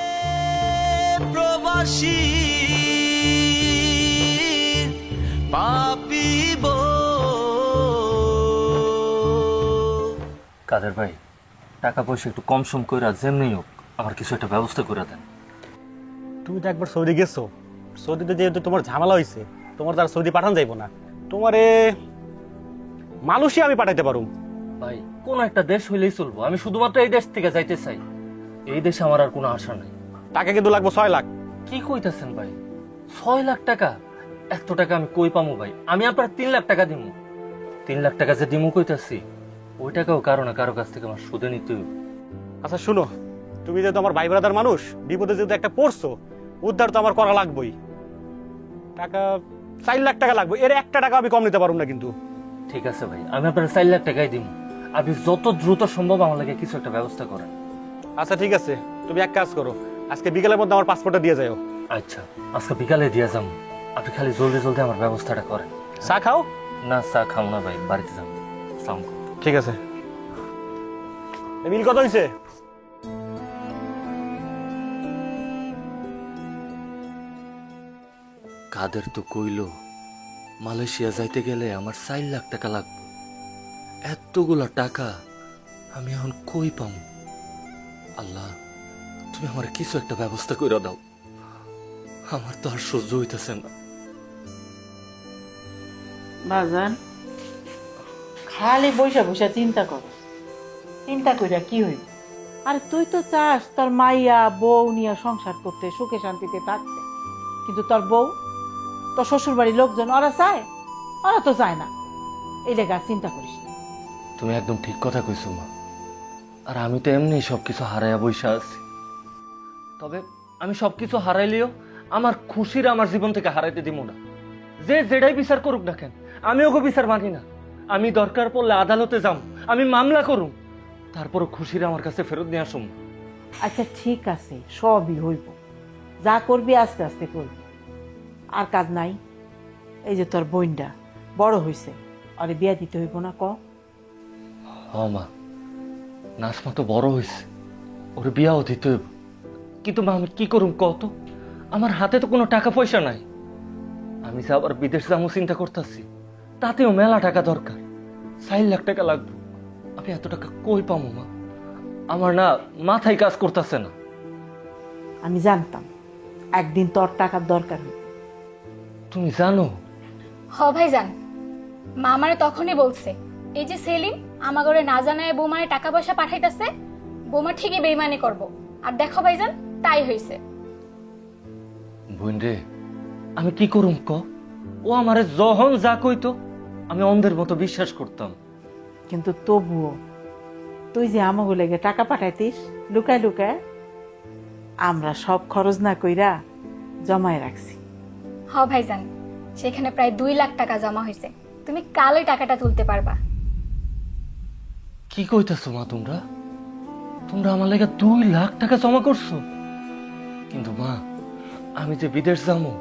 প্রবাসী পাপিব। কাদের ভাই, টাকা পয়সা একটু কম সম কইরা যেমনি হোক আমার কিছু একটা ব্যবস্থা করে দেন। তুমি তো একবার সৌদি গেছো, সৌদিতে যেহেতু তোমার ঝামেলা হয়েছে, তোমার দ্বারা সৌদি পাঠান যাইব না, তোমারে মালয়েশিয়া আমি পাঠাইতে পারো। ভাই, কোন একটা দেশ হইলেই চলবো, আমি শুধুমাত্র এই দেশ থেকে যাইতে চাই। এই দেশে আমার আর কোনো আশা নাই। টাকা কিন্তু লাগবো 6 লাখ। কি কইতাছেন ভাই? 6 লাখ টাকা? এত টাকা আমি কই পামু ভাই? আমি আপনার 3 লাখ টাকা দিমু। 3 লাখ টাকা যে দিমু কইতাছি, ওই টাকাও কারো না কারো কাছ থেকে আমার সুদে নিতে হইব। আচ্ছা শুনো, তুমি যেহেতু আমার ভাই ব্রাদার মানুষ, বিপদে যেহেতু একটা পড়ছো, উদ্ধার তো আমার করা লাগবেই। টাকা 4 লাখ টাকা লাগবে, এর একটা টাকা আমি কম নিতে পারবো না কিন্তু। ঠিক আছে ভাই, আমি আপনার 4 লাখ টাকাই দিমু। আপনি যত দ্রুত সম্ভব আমার লাগে কিছু একটা ব্যবস্থা করেন। আচ্ছা ঠিক আছে, তুমি এক কাজ করো, আজকে বিকেলের মধ্যে আমার পাসপোর্টটা দিয়ে যাও। আচ্ছা, আজকে বিকালে দিয়ে যাবো। আপনি খালি জলদি জলদি আমার ব্যবস্থাটা করেন। চা খাও? না, চা খাও না ভাই, বাড়িতে যাবো। আসসালামু আলাইকুম। ঠিক আছে। বিল কত হয়েছে? কাদের তো কইল মালয়েশিয়া যাইতে গেলে আমার 4 লাখ টাকা লাগবে। এতগুলা টাকা আমি এখন কই পামু? আল্লাহ, তুমি আমার কিছু একটা ব্যবস্থা করে দাও, আমার তো আর সহ্য হইতেছে না। বাজান, খালি বৈশা বৈশা চিন্তা করো, চিন্তা কইরা কি হইব? আরে তুই তো চাস তোর মাইয়া বউ নিয়ে সংসার করতে, সুখে শান্তিতে থাকতে, কিন্তু তোর বউ, তোর শ্বশুর বাড়ির লোকজন ওরা চায়? ওরা তো চায় না। এই লেগা চিন্তা করিস না। তুমি একদম ঠিক কথা কইছো মা। আর আমি তো এমনি সবকিছু হারাইয়া বইসা আছি। তবে আমি সবকিছু হারাইলেও আমার খুশির আমার জীবন থেকে হারাইতে দিব না। যে যেটাই বিচার করুক না কেন, আমি ওকে বিচার মানি না। আমি দরকার পড়লে আদালতে যাম, আমি মামলা করুম, তারপরও খুশির আমার কাছে ফেরত নিয়ে আসুম। আচ্ছা ঠিক আছে, সবই হইব, যা করবি আস্তে আস্তে করবি। আর কাজ নাই? এই যে তোর বোনটা বড় হইছে, আরে বিয়া দিতে হইব না? ক হ মা, নাসমা তো বড় হয়েছে, ওর বিয়াও দিতে হইব। কিন্তু মা, আমি কি করুম কত? আমার হাতে তো কোনো টাকা পয়সা নাই। আমি যে আবার বিদেশ যাবো চিন্তা করতেছি, তাতেও মেলা টাকা দরকার। 4 লাখ টাকা লাগবে। আমি এত টাকা কই পাবো মা? আমার না মাথায় কাজ করতেছে না। আমি জানতাম একদিন তোর টাকার দরকার হইব। তুমি জানো? হ ভাইজান, মা আমারে তখনই বলছে, এই যে সেলিম আমাগরে না জানায় বৌমারে টাকা পয়সা পাঠাইতেছে, বৌমা ঠিকই বেইমানি করব। আর দেখো ভাইজান, তাই হইছে। বোন রে, আমি কি করুম ক? ও আমারে যখন যা কইতো আমি অন্ধের মতো বিশ্বাস করতাম। কিন্তু তবুও তুই যে আমাগো লেগে টাকা পাঠাইতিস লুকায় লুকায়, আমরা সব খরচ না কইরা জমায় রাখছি। হ ভাইজান, সেখানে প্রায় 2 লাখ টাকা জমা হয়েছে। তুমি কালই টাকাটা তুলতে পারবা। কি কইতাছো মা তোমরা? তোমরা আমার লেগে 2 লাখ টাকা জমা করছো? কিন্তু মা, আমি যে বিদেশ যাবো,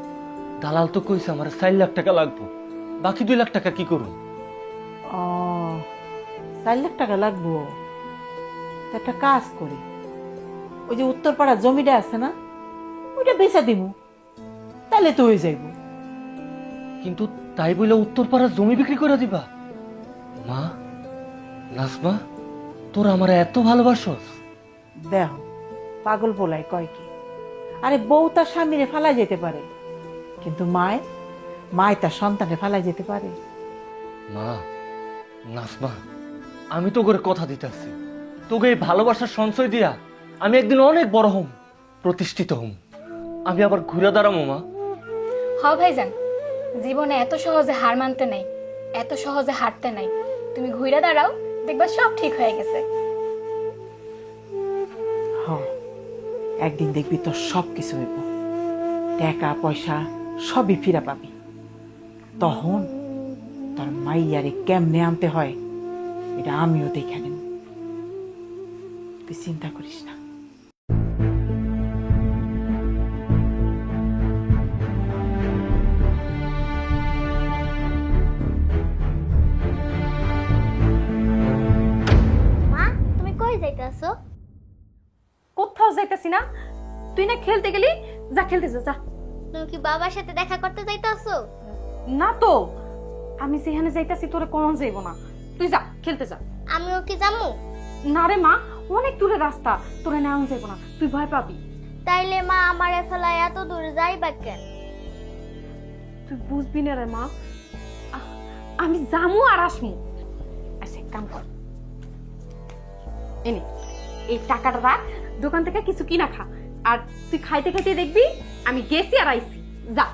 দালাল তো কইছে আমার 4 লাখ টাকা লাগবে। বাকি 2 লাখ টাকা কি করুন? ও, 4 লাখ টাকা লাগবো? তো একটা কাজ করি, ওই যে উত্তরপাড়া জমিটা আছে না, ওইটা বেচা দিমু, তাহলে তো হয়ে যাইব। কিন্তু তাই বলে উত্তরপাড়ার জমি বিক্রি করে দিবা? মা, নাসমা, তোর আমার এত ভালোবাসস? দেহ, পাগল বলাই কয় কি? আরে বউ তার স্বামীরে ফালাই যেতে পারে, কিন্তু মায় তার সন্তানে ফালাই যেতে পারে? মা, নাসমা, আমি তো করে কথা দিতেছি, তোকে এই ভালোবাসার সঞ্চয় দিয়া আমি একদিন অনেক বড় হম, প্রতিষ্ঠিত হম। আমি আবার ঘুরে দাঁড়াবো মা। হ ভাইজান, জীবনে এত সহজে হার মানতে নাই, এত সহজে হারতে নাই। তুমি ঘুরে দাঁড়াও, দেখবা সব ঠিক হয়ে গেছে। হ, একদিন দেখবি তোর সব কিছু হইব, টাকা পয়সা সবই ফিরা পাবি। তখন তোর মাইয়ারে কেমনে আনতে হয় এটা আমিও দেখে নেব, তুই চিন্তা করিস না। মা, তুমি কই যাইতাছো? কোথাও যাইতেছি না, তুই না খেলতে গেলি, যা খেলতে যা যা। তুমি কি বাবার সাথে দেখা করতে যাইতাছো? না তো, আমি যেখানে যাইতাছি তোরে কোন যাইব না, তুই যা খেলতে যা। আমিও কি যামু? না রে মা, অনেক দূরে রাস্তা, তোরে নেওয়া যাইব না, তুই ভয় পাবি। তাইলে মা আমারে ফেলায় এত দূর যাইবা কেন? তুই বুঝবি না রে মা, আমি যামু আর আসমু। আচ্ছা এক কাম কর, এনে এই টাকাটা রাখ, দোকান থেকে কিছু কিনা খা, আর তুই খাইতে খাইতে দেখবি আমি গেছি আর আইছি। যা।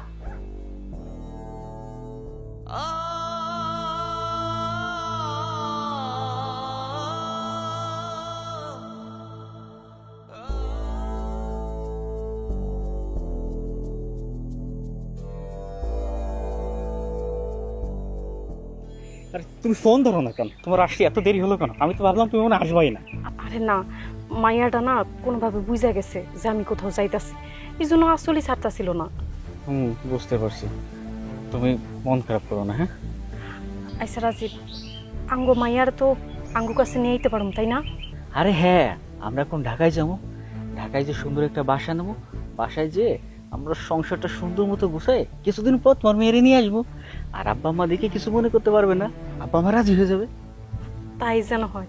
আরে তুমি ফোন ধরো না কেন? তোমার আসতে এত দেরি হলো কেন? আমি তো ভাবলাম তুমি মনে হয় আসবাই না। আরে না, মাইয়াটা না কোনোভাবে বুঝা গেছে যে আমি কোথাও যাইতাছি, এই জন্য আসলে ছাড়তাছিল না। বুঝতে পারছি, তুমি মন খারাপ করো না। হ্যাঁ আচ্ছা রাজীব, আঙ্গো মাইয়ার তো আঙ্গু কাছে নিয়ে যেতে পারবো তাই না? আরে হ্যাঁ, আমরা এখন ঢাকায় যাবো, ঢাকায় যে সুন্দর একটা বাসা নেবো, বাসায় যে আমরা সংসারটা সুন্দর মতো গুছাই কিছুদিন পর তোমার মেয়েরে নিয়ে আসবো, আর আব্বা আম্মা দেখে কিছু মনে করতে পারবে না, আব্বা আম্মা রাজি হয়ে যাবে। তাই যেন হয়।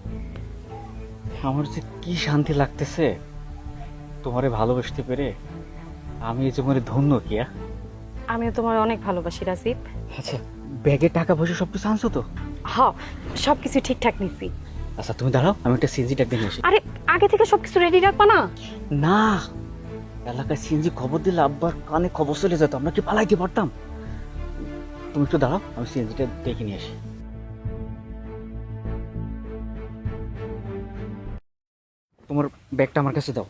আমার যে কি শান্তি লাগতেছে তোমারে ভালোবাসতে পেরে, আমি এই জীবনে ধন্য কিয়া। আমিও তোমার অনেক ভালোবাসি রাজীব। আচ্ছা, ব্যাগে টাকা পয়সা সব কিছু আনছো তো? হ, সবকিছু ঠিকঠাক নিছি। আচ্ছা তুমি দাঁড়াও, আমি একটা সিএনজি ট্যাগ দিয়ে আসি। আরে আগে থেকে সবকিছু রেডি রাখবা না? না, এলাকায় সিএনজি খবর দিলে আব্বার কানে খবর চলে যেত, আমরা কি পালাইতে পারতাম। তুমি একটু দাঁড়াও, আমি সিএনজিটা দেখে নিয়ে আসি। তোমার ব্যাগটা আমার কাছে দাও।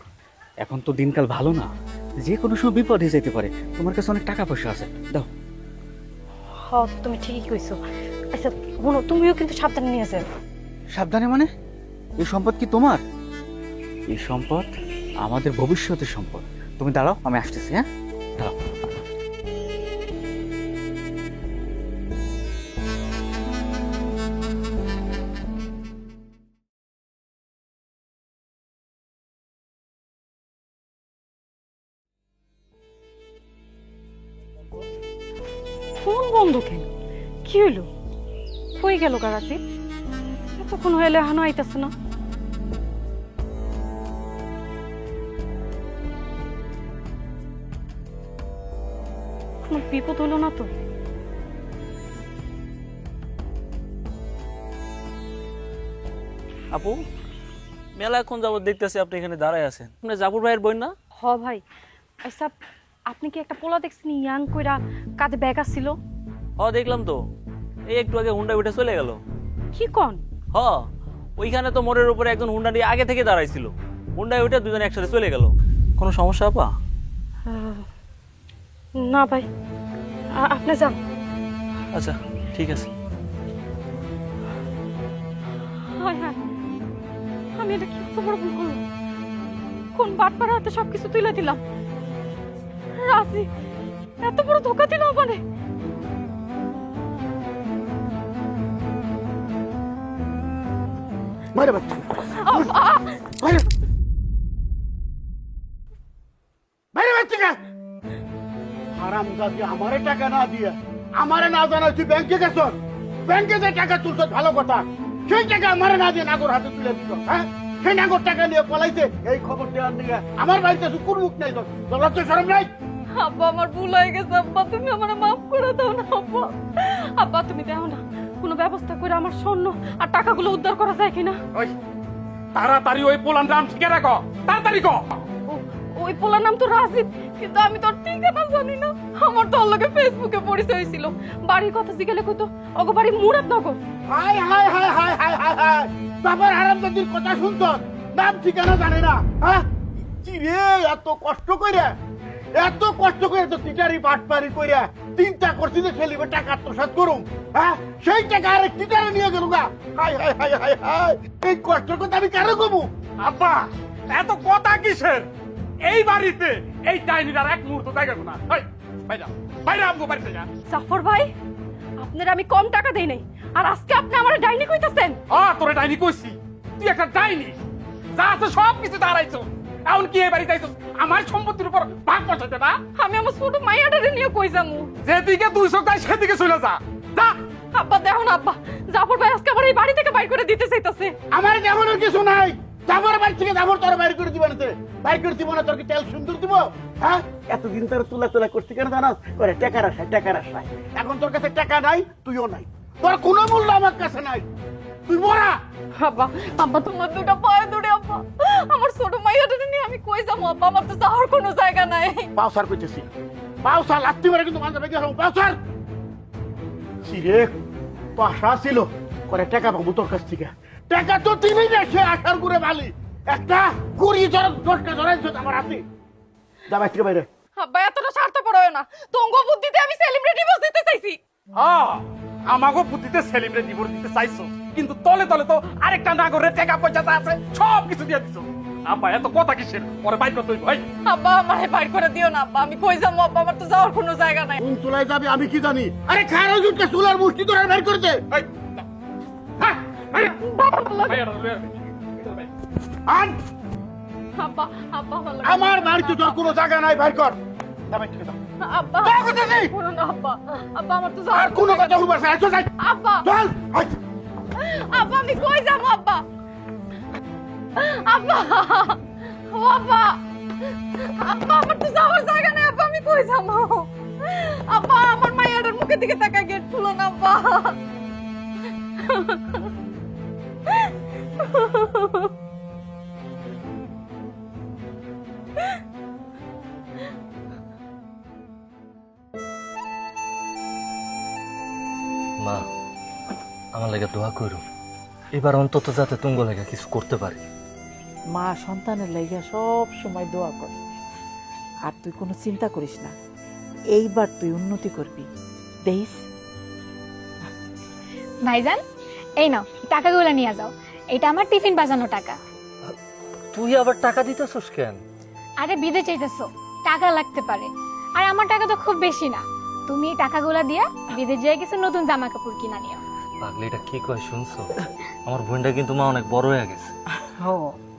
এখন তো দিনকাল ভালো না, যে কোনো সময় বিপদ হয়ে যেতে পারে, তোমার কাছে অনেক টাকা পয়সা আছে, দাও। হ, তুমি ঠিকই কইছো। আচ্ছা শোনো, তুমিও কিন্তু সাবধানে নিয়ে যাও। সাবধানে মানে? এই সম্পদ কি তোমার? এই সম্পদ আমাদের ভবিষ্যতের সম্পদ। তুমি দাঁড়াও, আমি আসতেছি। হ্যাঁ দাঁড়াও। ফোন বন্ধ কেন? কি হইলো? কই গেল কারাতি? এতক্ষণ হইলে এখনো আইতাছে না। কোনো বিপদ হলো না তো? আপু, মেলা এখন যাবত দেখতেছি আপনি এখানে দাঁড়ায় আছেন। আপনি জাফর ভাইয়ের বোন না? হ ভাই। আচ্ছা, আপনি কি একটা পোলা দেখছেন ইয়াং কইরা কাঁধে ব্যাগ আসছিল? দেখলাম তো, এই একটু আগে হুন্ডা উঠে চলে গেল। কি কন? ওইখানে তো মোড়ের উপরে একজন হুন্ডা নিয়ে আগে থেকে দাঁড়াইছিল, হুন্ডায় উঠে দুজন একসাথে চলে গেল। কোনো সমস্যা আপা? না ভাই, আপনি যান। আচ্ছা ঠিক আছে। হায় হায়, আমি এটা কি বড় ভুল করলাম? কোন বাটপার হাতে সবকিছু তুলে দিলাম। রাজি এত বড় ধোকা দিল মানে? মারে বাচ্চা, বাইরে বাচ্চা। হারাম জাতি আমারে টাকা না দিয়ে, আমারে না জানাই তুই ব্যাংকে গেছ, ব্যাংকে যে টাকা তুলছ ভালো কথা, সেই টাকা আমারে না দিয়ে নাগর হাতে তুলে দিত। হ্যাঁ, সেই নাগর টাকা নিয়ে পলাইছে, এই খবর দেওয়ার দিকে আমার বাড়িতে কোন মুখ নাই, তোর লজ্জা শরম নাই? আব্বা, আমার ভুল হয়ে গেছে আব্বা, তুমি আমার মাফ করে দাও না আব্বা। আব্বা তুমি দাও না, কোনো ব্যবস্থা করে আমার স্বর্ণ আর টাকাগুলো উদ্ধার করা যায় কিনা? ওই তাড়াতাড়ি ওই পোলার নাম শিখে রাখো, তাড়াতাড়ি কর। ওই পোলার নাম তো রাজীব, কিন্তু আমি তোর ঠিকানা জানি না। আমার তোর লগে ফেসবুকে পরিচয় হয়েছিল। বাড়ির কথা জিজ্ঞেলে কইতো ওগো বাড়ি Muradnagar. High high high high high high high বাবার হারামজাদির কথা শুনছ, নাম ঠিকানা জানে না। হ্যাঁ কি রে, এত কষ্ট কইরা তো টিটারি বাটপারি কইরা চিন্তা করছি যে ছেলেবে টাকা আত্মসাৎ করুম। হ্যাঁ সেই টাকা আরেক টিটারে নিয়ে গেল গা। High high high high high, এই কষ্টের কথা আমি কেন কমু? আব্বা এত কথা কিসের? এই বাড়িতে এই ডাইনির আর এক মুহূর্ত জায়গা না। বাইরা বাইরা আমগো বাড়িতে যা। জাফর ভাই, আপনার আমি কম টাকা দেই নাই, আর আজকে আপনি আমার ডাইনি কইতাছেন? তোরে ডাইনি কইছি, তুই একটা ডাইনি। যা আছে সব কিছু দাঁড়াইছো, এখন কি এই বাড়িতে আইছো আমার সম্পত্তির উপর ভাগ বসাইতে না? আমি আমার ছোট মাইয়াটারে নিয়ে কই যামু? যেদিকে 200 যায় সেদিকে চলে যা। যা আব্বা দেখো না আব্বা, জাফর ভাই আজকে আমার এই বাড়ি থেকে বাইর করে দিতে চাইতাছে। আমার যেমন কিছু নাই, যাবার বাড়ি থেকে যাবো তোর বাইর করে দিবা না। বাইর করে দিব না, তোর কি তেল সুন্দর দিব? হ্যাঁ এতদিন তোর তুলা করছি কেন জানাস? করে টাকার আশায়। এখন তোর কাছে টাকা নাই, তুইও নাই, তোর কোনো মূল্য আমার কাছে নাই, তুই মরা। আব্বা আব্বা তোমার দুটো পায়ে ধরে আব্বা, আমার ছোট মাইয়াটারে নিয়ে আমি কই যাবো আব্বা? আমার তো যাওয়ার কোনো জায়গা নাই। পাউসার কইতেছি, পাউসার লাত্তি মারে কিন্তু মানতে বেগে হবো। পাউসার সিরে তো আশা ছিল করে টাকা পাবো তোর কাছ থেকে। টাকা তো তুমি সে আশার করে বালি একটা কুড়ি দশটা ধরাইছো আমার হাতে। যা বাইর থেকে বাইরে। আব্বা এতটা স্বার্থপর হয় না, তঙ্গ বুদ্ধিতে আমি সেলিব্রিটি বস দিতে চাইছি। আমাগো বুদ্ধিতে সেলিব্রেট ডিভোর্স দিতে চাইছো, কিন্তু তলে তলে তো আরেকটা নাগরের টাকা পয়সা যা আছে সব কিছু দিয়ে দিছো। আব্বা এত কথা কিসের? পরে বাইর করতে হইব। আব্বা আমারে বাইর করে দিও না আব্বা, আমি কই যাবো আব্বা? আমার তো যাওয়ার কোনো জায়গা নাই। কোন চুলায় যাবি আমি কি জানি? আরে খারাপ জুটকে চুলার মুষ্টি তোরা বের করে দে। আব্বা আব্বা ভালো আমার বাড়িতে তোর কোনো জায়গা নাই, বাইর কর। আব্বা করো না আব্বা, আব্বা আমার তো আর যাওয়ার কোনো কথা বলবা না, চল যাই। আব্বা চল আব্বা আমি কই যাবো আব্বা? আব্বা ও আব্বা, আব্বা আমার তো যাওয়ার জায়গা নেই আব্বা, আমি কই যাবো? আব্বা আমার মায়ের মুখের দিকে তাকায় গেট খুলো না আব্বা। মা আমার লাগে দোয়া করো, এবার অন্তত যাতে তুঙ্গ লাগে কিছু করতে পারি। মা সন্তানের লাইগা সব সময় দোয়া করে, আর তুই কোনো চিন্তা করিস না, এইবার তুই উন্নতি করবি দেখিস। ভাইজান এই নাও টাকাগুলো নিয়ে যাও, এটা আমার টিফিন বাজানো টাকা। তুই আবার টাকা দিতেছস কেন? আরে বিদেশ চাইতেছো, টাকা লাগতে পারে, আর আমার টাকা তো খুব বেশি না। তুমি এই টাকাগুলো দিয়া বিদেশ যেয়ে কিছু নতুন জামা কাপড় কিনা নিও। পাগলি এটা কি কয় শুনছো? আমার বোনটা কিন্তু মা অনেক বড় হয়ে গেছে।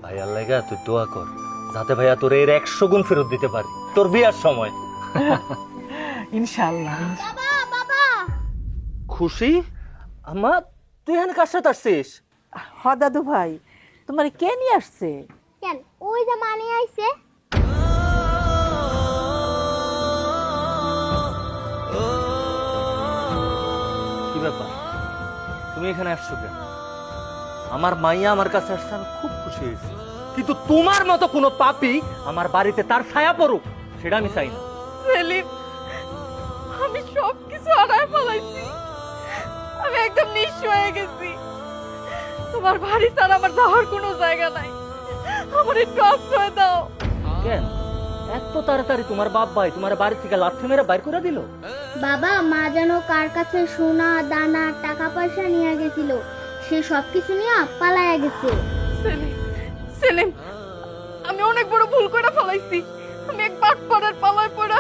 ভাইয়ার লাগা তুই দোয়া কর যাতে ভাইয়া তোর এর 100 গুণ ফেরত দিতে পারি তোর বিয়ার সময়। ইনশাআল্লাহ। বাবা বাবা খুশি আমার, তুই এখানে কার সাথে আসছিস? হ দাদু ভাই, তোমার কে নিয়ে আসছে? কেন ওই যে মানি আইছে? কি ব্যাপার, তুমি এখানে আসছো কেন? আমার মাইয়া আমার কাছে আসছে, আমি খুব খুশি হয়েছি, কিন্তু তোমার মতো কোনো পাপী আমার বাড়িতে তার ছায়া পড়ুক সেটা আমি চাই না। সেলিম, আমি সব কিছু হারায় ফেলাইছি, আমি একদম নিঃস্ব হয়ে গেছি। তোমার বাড়ি ছাড়া আমার যাওয়ার কোনো জায়গা নাই, আমার একটু আশ্রয় দাও। কেন এত তাড়াতাড়ি তোমার বাপ ভাই তোমার বাড়ি থেকে লাথি মেরে বাইর করে দিল? বাবা মা যেন কার কাছে সোনা দানা টাকা পয়সা নিয়ে গেছিল, সে সবকিছু নিয়ে পালায়া গেছে। সেলিম, সেলিম, আমি অনেক বড় ভুল করে ফেলাইছি। আমি এক বাটপাড়ার পালায় পড়া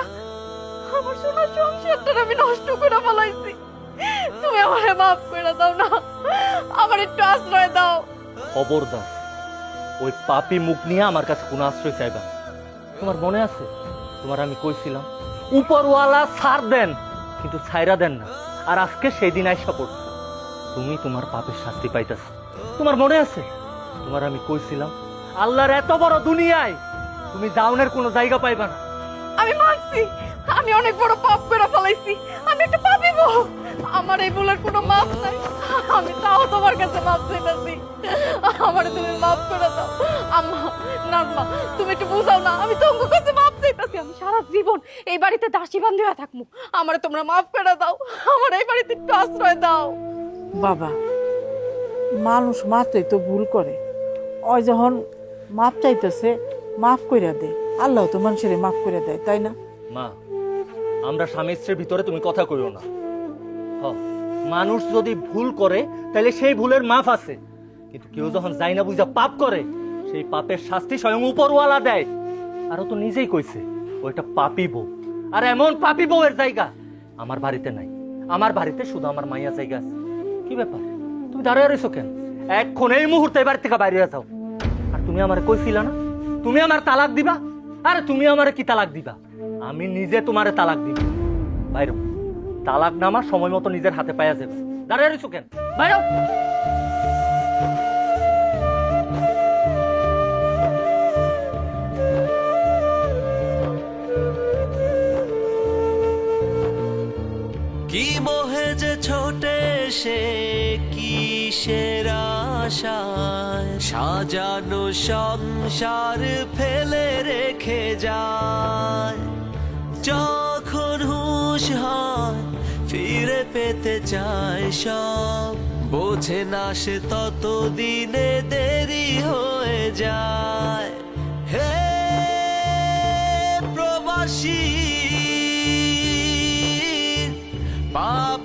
আমার সোনার সংসারটা আমি নষ্ট করে ফেলাইছি। তুমি আমারে মাফ করে দাও না, আমার একটু আশ্রয় দাও। খবরদার ওই পাপী মুখ নিয়ে আমার কাছে কোনো আশ্রয় চাইবা না। তোমার মনে আছে তোমার আমি কইছিলাম উপরওয়ালা ছাড় দেন কিন্তু ছাইরা দেন না, আর আজকে সেই দিন আইসা পড়ছে তুমি তোমার পাপের শাস্তি পাইতেছ। তোমার মনে আছে তোমার আমি কইছিলাম আল্লাহর এত বড় দুনিয়ায় তুমি ডাউনের কোনো জায়গা পাইবা না। আমি মানছি আমি অনেক বড় পাপ করে ফেলাইছি, আমি একটা পাপী বউ, আমার এই ভুলের কোনো মাপ নাই। আমি তাও তোমার কাছে মাপ চাইতেছি, আমার তুমি মাফ করে দাও। আম্মা নাজমা তুমি একটু বুঝাও না, আমি তোমার কাছে মাপ চাইতাছি আমি সারা জীবন এই বাড়িতে দাসী বান্ধি হয়ে থাকবো। আমারে তোমরা মাফ করে দাও, আমার এই বাড়িতে একটু আশ্রয় দাও। বাবা, মানুষ মাত্রই তো ভুল করে। ওই যখন মাপ চাইতেছে মাফ কইরা দে, আল্লাহ তো মানুষের মাফ করে দেয়, তাই না? মা, আমরা স্বামী স্ত্রীর ভিতরে তুমি কথা কইও না। মানুষ যদি ভুল করে তাহলে সেই ভুলের মাফ আছে, কিন্তু কেউ যখন যাই না বুঝা পাপ করে সেই পাপের শাস্তি স্বয়ং উপরওয়ালা দেয়। আর ও তো নিজেই কইছে ওইটা পাপি বউ, আর এমন পাপি বউয়ের জায়গা আমার বাড়িতে নাই। আমার বাড়িতে শুধু আমার মাইয়া জায়গা আছে। কি ব্যাপার, তুমি দাঁড়িয়ে রয়েছো কেন? এখন এই মুহূর্তে বাড়ি থেকে বাইরে যাও। আর তুমি আমার কইছিলা না তুমি আমার তালাক দিবা? আরে তুমি আমারে কি তালাক দিবা? আমি নিজে তোমারে তালাক দিব। বাইরো, তালাক নামা সময় মতো নিজের হাতে পাইয়া যাবে। দাঁড়িয়ে রয়েছো কেন? বাইরো। কি মোহে যে ছোটে সে কিসের আশায় সাজানো সংসার ফেলে রেখে যায়। যখন হুঁশ হয় ফিরে পেতে চায় সব, বোঝে না সে ততদিনে দেরি হয়ে যায়। হে প্রবাসী, পাপ